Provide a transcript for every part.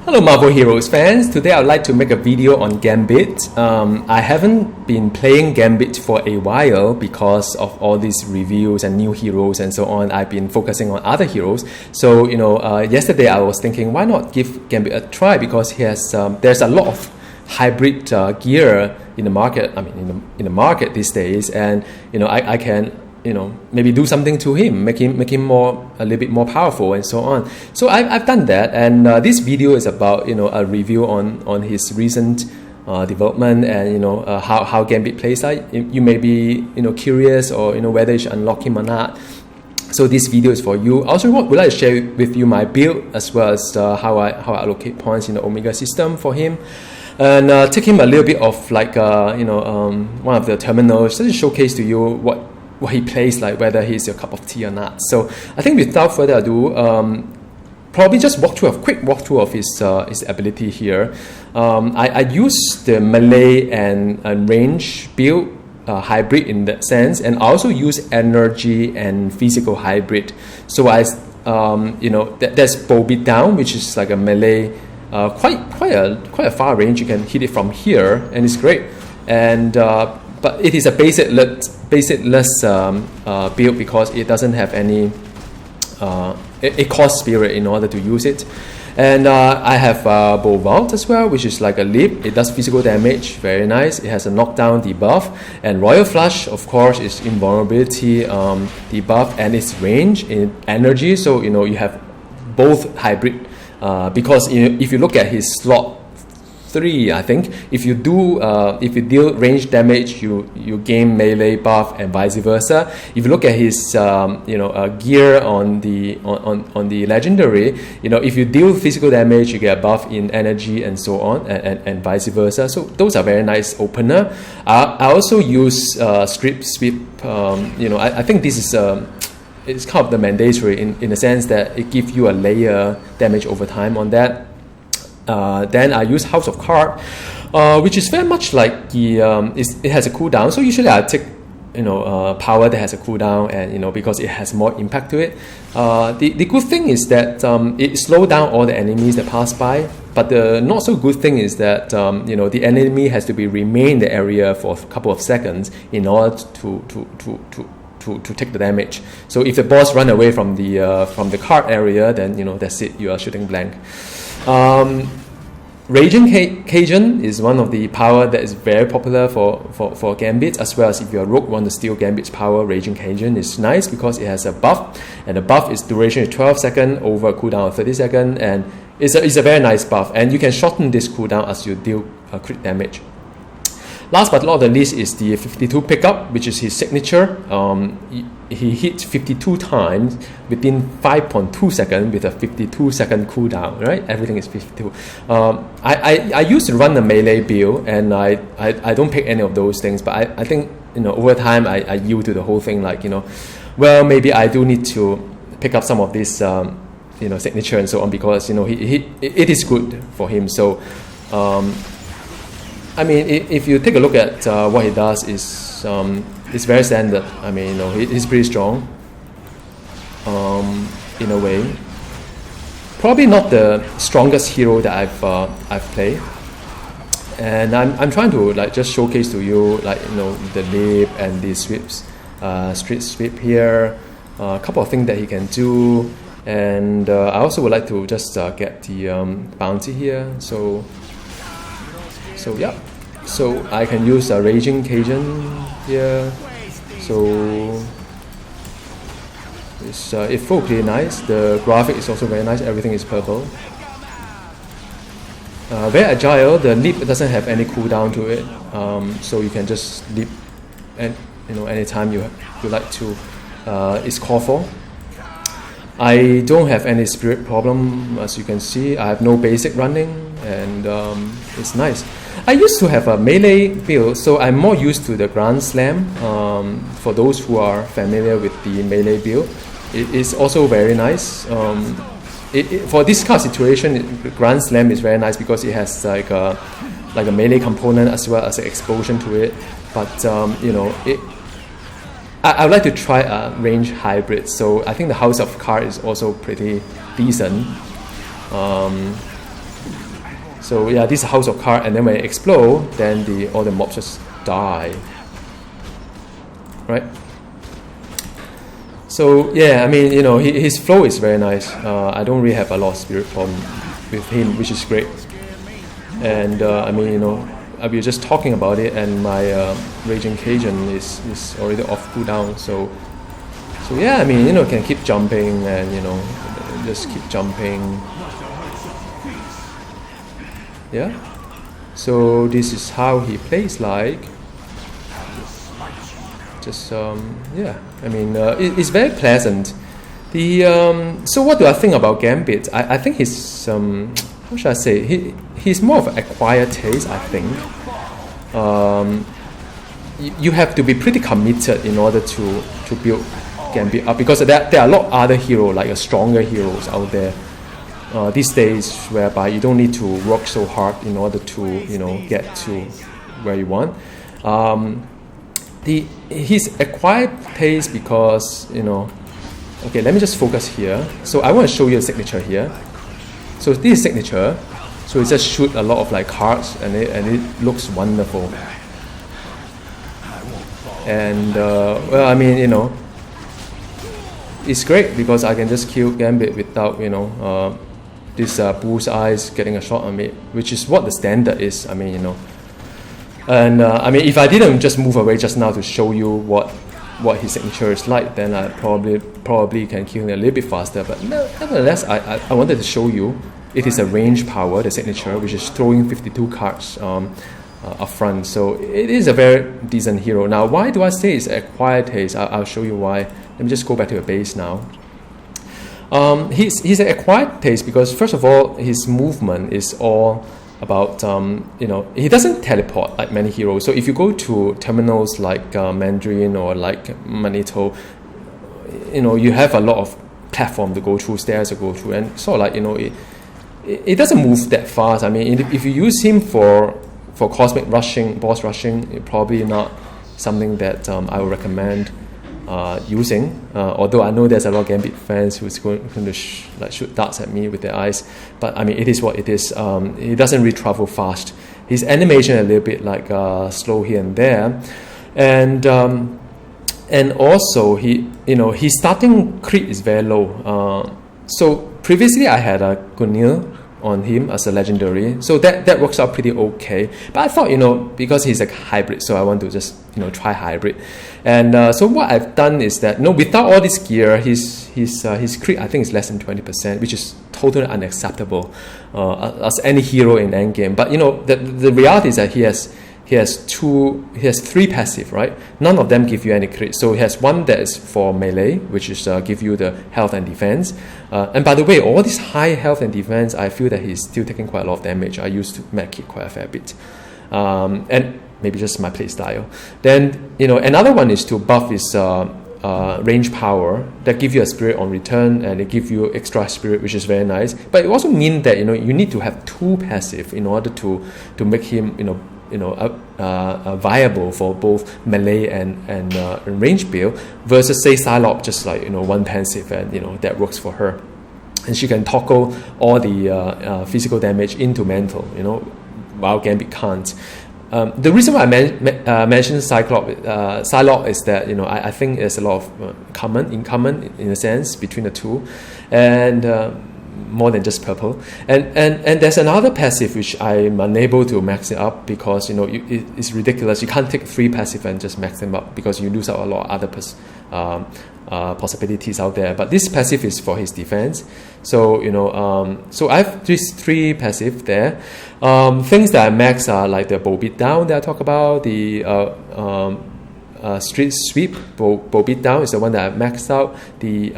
Hello Marvel Heroes fans, today I'd like to make a video on Gambit. I haven't been playing Gambit for a while because of all these reviews and new heroes and so on. I've been focusing on other heroes. So, yesterday I was thinking, why not give Gambit a try, because he has, there's a lot of hybrid gear in the market, in the market these days, and I can maybe do something to him, make him a little bit more powerful and so on. So I've done that, and this video is about a review on his recent development and how Gambit plays like. You may be curious or whether you should unlock him or not. So this video is for you. I also would like to share with you my build as well as how I allocate points in the Omega system for him. And take him a little bit of like one of the terminals just to showcase to you what he plays like, whether he's your cup of tea or not. So I think without further ado, probably just quick walkthrough of his ability here. I use the melee and range build hybrid in that sense, and I also use energy and physical hybrid. So there's bow beat down, which is like a melee, quite a far range. You can hit it from here, and it's great. And but it is a basic-less build because it doesn't have any. It costs spirit in order to use it. And I have Bow Vault as well, which is like a leap. It does physical damage, very nice. It has a knockdown debuff, and Royal Flush, of course, is invulnerability debuff, and its range in energy. So you have both hybrid because if you look at his slot 3, I think if you deal range damage, you gain melee buff and vice versa. If you look at his gear on the legendary, if you deal physical damage, you get a buff in energy and so on, and vice versa. So those are very nice opener. I also use script sweep. I think this is it's kind of the mandatory in the sense that it gives you a layer damage over time on that. Then I use House of Card, which is very much like it has a cooldown. So usually I take power that has a cooldown, and because it has more impact to it. The good thing is that it slows down all the enemies that pass by. But the not so good thing is that the enemy has to remain in the area for a couple of seconds in order to take the damage. So if the boss run away from the card area, then that's it. You are shooting blank. Raging Cajun is one of the power that is very popular for Gambit, as well as if your rogue want to steal Gambit's power. Raging Cajun is nice because it has a buff, and the buff is duration is 12 seconds over a cooldown of 30 seconds, and it's a very nice buff, and you can shorten this cooldown as you deal crit damage. Last but not the least is the 52 pickup, which is his signature. He hits 52 times within 5.2 seconds with a 52-second cooldown, right? Everything is 52. I used to run a melee build, and I don't pick any of those things, but I think over time I yield to the whole thing, like well, maybe I do need to pick up some of this signature and so on, because it is good for him. So if you take a look at what he does, it's very standard. He's pretty strong in a way. Probably not the strongest hero that I've played. And I'm trying to just showcase to you the leap and the sweeps, street sweep here, a couple of things that he can do. And I also would like to just get the bounty here. So yeah, so I can use a Raging Cajun here. So it feels pretty nice. The graphic is also very nice. Everything is purple. Very agile. The leap doesn't have any cooldown to it, so you can just leap, and anytime you like to. It's called for. I don't have any spirit problem, as you can see. I have no basic running, and it's nice. I used to have a melee build, so I'm more used to the Grand Slam. For those who are familiar with the melee build, it is also very nice. For this kind of situation, Grand Slam is very nice because it has like a melee component as well as an explosion to it. But I would like to try a range hybrid, so I think the House of Card is also pretty decent. So yeah, this is a house of cards, and then when it explode, then all the mobs just die. Right? So yeah, I mean, his flow is very nice. I don't really have a lot of spirit problem with him, which is great. And I mean, we were just talking about it, and my Raging Cajun is already off cooldown. So yeah, I mean, can keep jumping and just keep jumping. Yeah. So this is how he plays like. Just yeah, I mean, it's very pleasant. So what do I think about Gambit? I think he's how should I say? He's more of an acquired taste, I think. You have to be pretty committed in order to build Gambit up, because there are a lot of other heroes, like stronger heroes out there these days, whereby you don't need to work so hard in order to get to where you want. His acquired taste because okay, let me just focus here. So I want to show you a signature here. So this is signature. So it just shoot a lot of like cards, and it looks wonderful. And well, I mean, it's great because I can just kill Gambit without this bullseyes getting a shot on me, which is what the standard is. I mean, and I mean, if I didn't just move away just now to show you what his signature is like, then I probably can kill him a little bit faster. But nevertheless, I wanted to show you it is a range power, the signature, which is throwing 52 cards up front. So it is a very decent hero. Now, why do I say it's acquired taste? I'll show you why. Let me just go back to the base now. He's an acquired taste because, first of all, his movement is all about he doesn't teleport like many heroes. So if you go to terminals like Mandarin or like Magneto, you have a lot of platform to go through, stairs to go through, and sort of like it doesn't move that fast. I mean, if you use him for cosmic rushing, boss rushing, it's probably not something that I would recommend using. Although I know there's a lot of Gambit fans who's going to shoot darts at me with their eyes, but I mean, it is what it is. He doesn't really travel fast. His animation a little bit like slow here and there, and also his starting crit is very low. So previously I had a Gunil on him as a legendary, so that works out pretty okay. But I thought, because he's a hybrid, so I want to just try hybrid. And so what I've done is that without all this gear, his crit I think is less than 20%, which is totally unacceptable as any hero in endgame. But the reality is that he has three passive, right? None of them give you any crit. So he has one that is for melee, which is give you the health and defense. And by the way, all this high health and defense, I feel that he's still taking quite a lot of damage. I used to medkit quite a fair bit. And maybe just my play style. Then, another one is to buff his range power that give you a spirit on return, and it give you extra spirit, which is very nice. But it also means that, you need to have two passive in order to make him, viable for both melee and range build, versus say Psylocke just like one passive, and that works for her, and she can toggle all the physical damage into mental, while Gambit can't. The reason why I mentioned Psylocke is that I think there's a lot of in common in a sense between the two, and more than just purple. And there's another passive which I'm unable to max it up because it's ridiculous. You can't take three passive and just max them up because you lose out a lot of other possibilities out there. But this passive is for his defense. So so I have these three passive there. Things that I max are like the bow beat down that I talk about. The street sweep bow beat down is the one that I maxed out. The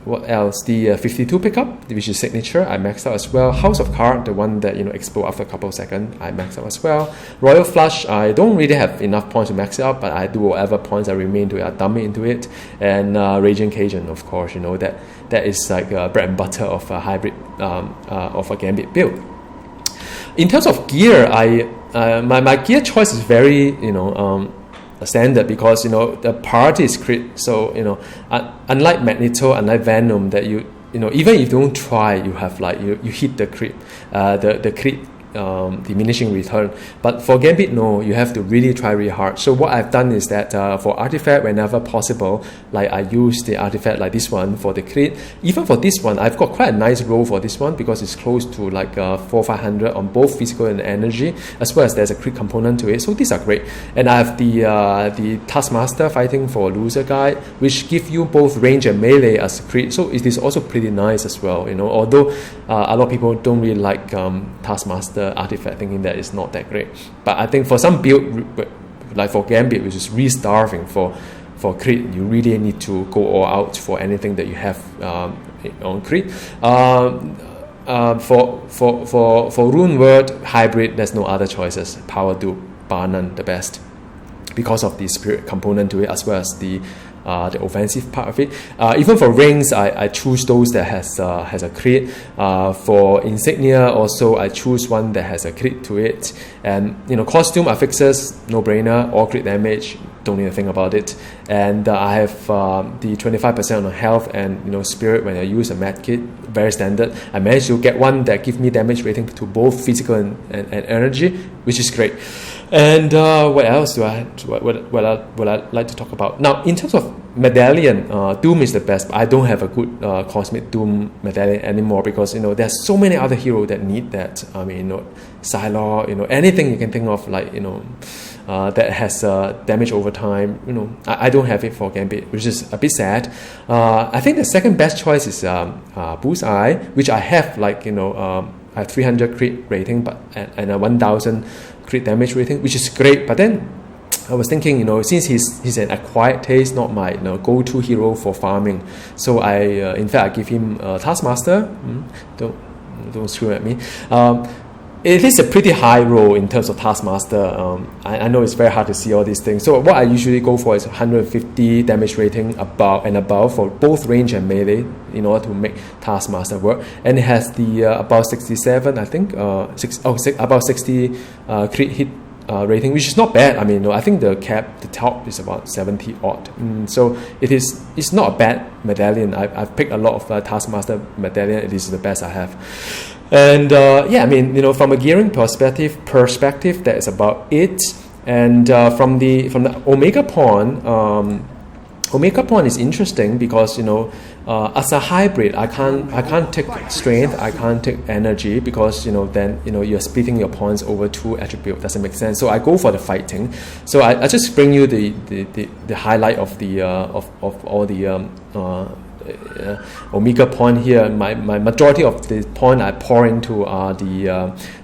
what else? The 52 pickup, which is signature, I maxed out as well. House of Card, the one that explode after a couple of seconds, I maxed out as well. Royal Flush, I don't really have enough points to max it out, but I do whatever points I remain to it, I dump it into it. And Raging Cajun, of course, that is like bread and butter of a hybrid of a Gambit build. In terms of gear, my gear choice is very standard because the priority is crit. So unlike Magneto, unlike Venom, that you even if you don't try, you have like you hit the crit, the crit diminishing return. But for Gambit, no, you have to really try really hard. So what I've done is that for artifact, whenever possible, like I use the artifact like this one for the crit. Even for this one, I've got quite a nice roll for this one because it's close to like 400-500 on both physical and energy, as well as there's a crit component to it. So these are great. And I have the Taskmaster fighting for loser guide, which give you both range and melee as crit. So it is also pretty nice as well. Although a lot of people don't really like Taskmaster artifact, thinking that it's not that great. But I think for some build, like for Gambit, which is re-starving for crit, you really need to go all out for anything that you have on crit. For Rune Word hybrid, there's no other choices. Power Dupe, bar none, the best, because of the spirit component to it, as well as the offensive part of it. Even for rings, I choose those that has a crit. For insignia, also I choose one that has a crit to it. And costume affixes, no brainer, all crit damage, don't need to think about it. And I have the 25% on health and spirit when I use a med kit, very standard. I managed to get one that gives me damage rating to both physical and energy, which is great. And what else would I like to talk about? Now, in terms of medallion, Doom is the best, but I don't have a good Cosmic Doom medallion anymore because there's so many other heroes that need that. Psylocke, anything you can think of, like that has damage over time. I don't have it for Gambit, which is a bit sad. I think the second best choice is Bullseye, which I have like I have 300 crit rating, but and a 1000 crit damage rating, which is great. But then I was thinking, since he's an acquired taste, not my go-to hero for farming, so in fact I give him Taskmaster. Don't scream at me. It is a pretty high roll in terms of Taskmaster. I know it's very hard to see all these things. So what I usually go for is 150 damage rating above for both range and melee in order to make Taskmaster work. And it has the about 67, I think, about 60 crit hit rating, which is not bad. I think the top is about 70 odd. So it's not a bad medallion. I've picked a lot of Taskmaster medallion. It is the best I have. And from a gearing perspective, that is about it. And from the Omega Pawn is interesting because as a hybrid, I can't take strength, I can't take energy, because then you're splitting your pawns over two attributes. Doesn't make sense. So I go for the fighting. So I just bring you the highlight of the of all the Omega pawn here. My majority of the pawn I pour into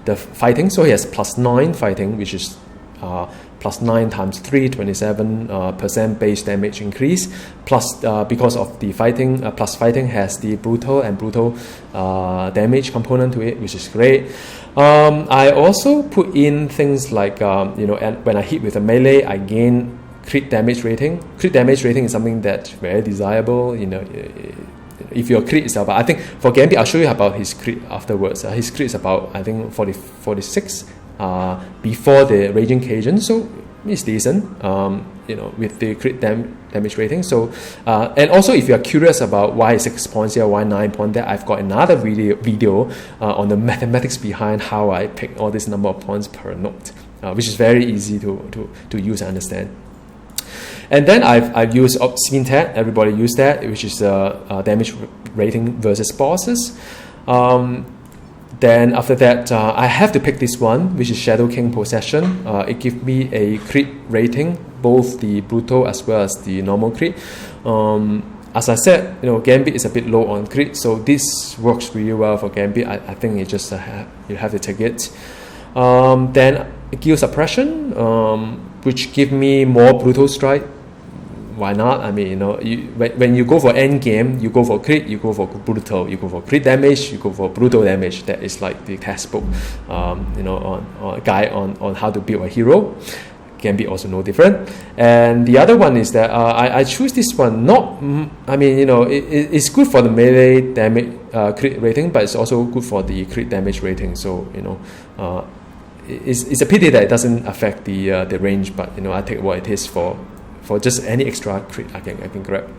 the fighting. So he has +9 fighting, which is +9 times 3, 27% base damage increase. Plus, because of the fighting, plus fighting has the brutal damage component to it, which is great. I also put in things like and when I hit with a melee, I gain crit damage rating. Crit damage rating is something that's very desirable. If your crit is about, I think for Gambit, I'll show you about his crit afterwards. His crit is about, I think, 46 before the Raging Cajun, so it's decent. With the crit damage rating. So, and also if you are curious about why 6 points here, why 9 points there, I've got another video on the mathematics behind how I pick all this number of points per note, which is very easy to use and understand. And then I've used Obscene Tat. Everybody use that, which is damage rating versus bosses. Then after that, I have to pick this one, which is Shadow King Possession. It gives me a crit rating, both the brutal as well as the normal crit. As I said, Gambit is a bit low on crit, so this works really well for Gambit. I think you just you have to take it. Then Guild Suppression, which give me more brutal strike. Why not? When you go for end game, you go for crit, you go for brutal, you go for crit damage, you go for brutal damage. That is like the textbook, on guide on how to build a hero. Gambit also no different. And the other one is that I choose this one. It's good for the melee damage crit rating, but it's also good for the crit damage rating. So it's a pity that it doesn't affect the range. But I take what it is for just any extra crit I can grab.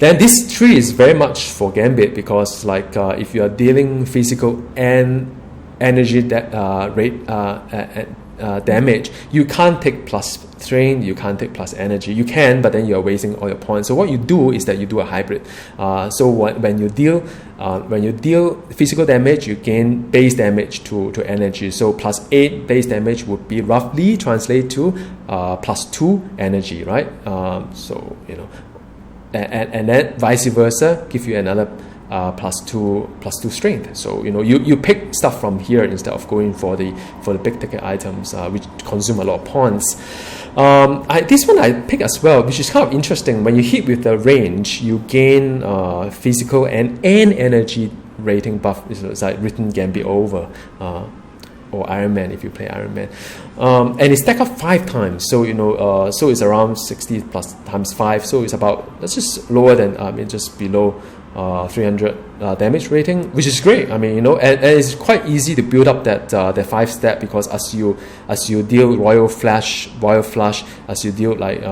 Then this tree is very much for Gambit because like if you are dealing physical and energy damage, you can't take plus strain, you can't take plus energy. You can, but then you're wasting all your points. So what you do is that you do a hybrid. So when you deal physical damage, you gain base damage to energy. So plus 8 base damage would be roughly translate to plus 2 energy, right? So you know, and then vice versa, give you another plus two strength. So you know you pick stuff from here instead of going for the big ticket items which consume a lot of points. This one I pick as well, which is kind of interesting. When you hit with the range, you gain physical and energy rating buff. It's like written Gambit over or Iron Man if you play Iron Man, and it's stacked up 5 times. So you know, so it's around 60 plus times 5. So it's about, that's just lower than just below 300 damage rating, which is great. I mean, you know, and it's quite easy to build up that 5-step, because as you deal royal flush, as you deal like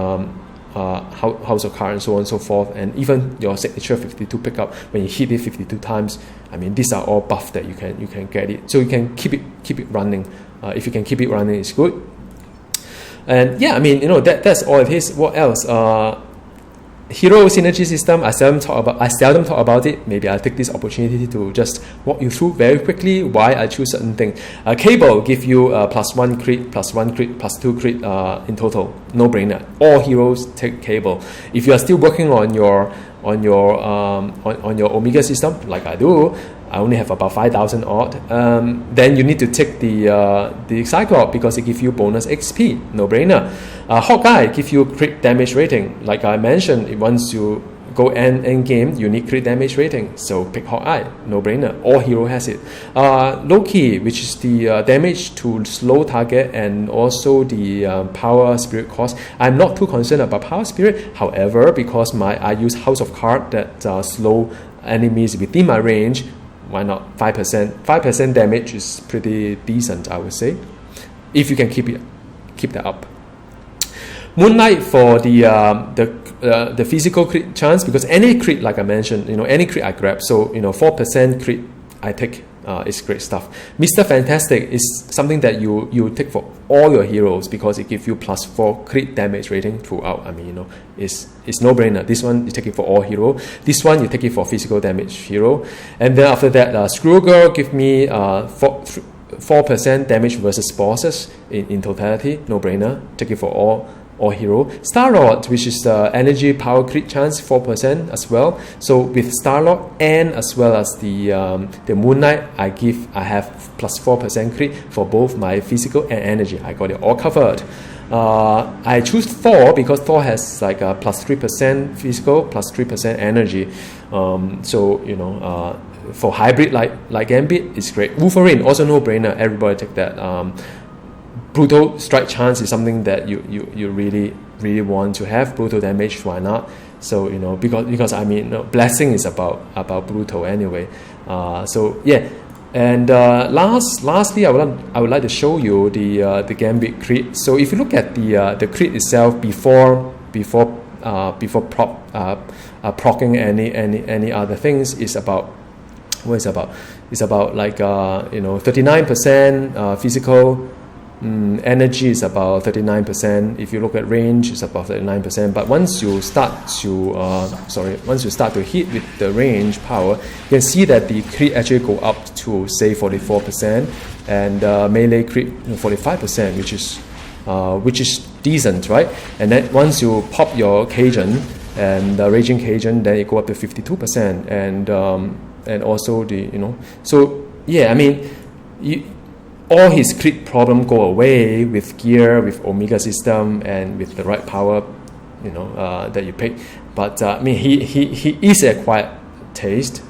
House of Cards and so on and so forth, and even your signature 52 pickup, when you hit it 52 times, I mean, these are all buff that you can get it. So you can keep it running. If you can keep it running, it's good. And yeah, I mean, you know, that's all it is. What else? Hero synergy system, I seldom talk about it. Maybe I'll take this opportunity to just walk you through very quickly why I choose certain thing. Cable give you plus 1 crit, plus 1 crit, plus 2 crit in total. No brainer. All heroes take Cable. If you are still working on your Omega system, like I do, I only have about 5,000 odd. Then you need to take the Cyclops because it gives you bonus XP. No brainer. Hawkeye gives you crit damage rating. Like I mentioned, once you go end game, you need crit damage rating. So pick Hawkeye. No brainer. All hero has it. Loki, which is the damage to slow target and also the power spirit cost. I'm not too concerned about power spirit. However, because I use House of Cards that slow enemies within my range, why not 5%? 5% damage is pretty decent, I would say, if you can keep that up. Moonlight for the physical crit chance, because any crit, like I mentioned, you know, any crit I grab. So you know, 4% crit I take is great stuff. Mr. Fantastic is something that you take for all your heroes because it gives you plus 4 crit damage rating throughout. I mean, you know, it's no brainer. This one you take it for all hero. This one you take it for physical damage hero. And then after that, Screw Girl give me 4% damage versus bosses in totality. No brainer. Take it for all hero. Star-Lord, which is the energy power crit chance, 4% as well. So with Star-Lord and as well as the Moon Knight, I have plus 4% crit for both my physical and energy. I got it all covered. I choose Thor because Thor has like a plus 3% physical, plus 3% energy. So you know, for hybrid like Gambit, it's great. Wolverine, also no brainer. Everybody take that. Brutal strike chance is something that you really want to have. Brutal damage, why not? So you know, because I mean, you know, blessing is about brutal anyway. So yeah, and lastly, I would like to show you the Gambit crit. So if you look at the crit itself before proccing any other things, is about what is about? It's about like you know, 39% physical. Energy is about 39%. If you look at range, it's about 39%. But once you start to hit with the range power, you can see that the crit actually go up to say 44%, and melee crit 45%, which is decent, right? And then once you pop your Cajun and the Raging Cajun, then it go up to 52%, and also the, you know, so yeah, I mean, all his crit problem go away with gear, with Omega system, and with the right power, you know, that you pick. But I mean, he is a quiet taste.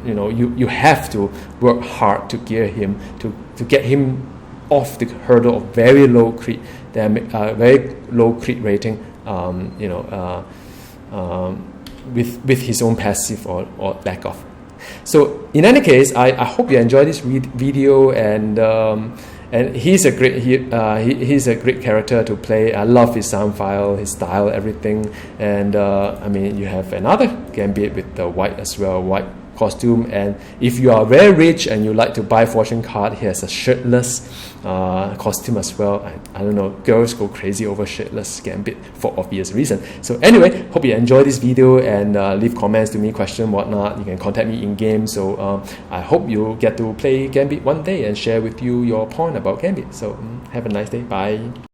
You know, you have to work hard to gear him to get him off the hurdle of very low crit rating. You know, with his own passive or lack of. So in any case, I hope you enjoyed this video, and and he's a great he's a great character to play. I love his sound file, his style, everything. And I mean, you have another Gambit with the white as well, white costume. And if you are very rich and you like to buy fortune card, he has a shirtless costume as well. I don't know, girls go crazy over shirtless Gambit for obvious reason. So anyway, hope you enjoy this video, and leave comments to me, question, whatnot. You can contact me in game. So I hope you get to play Gambit one day and share with you your point about Gambit. So have a nice day. Bye.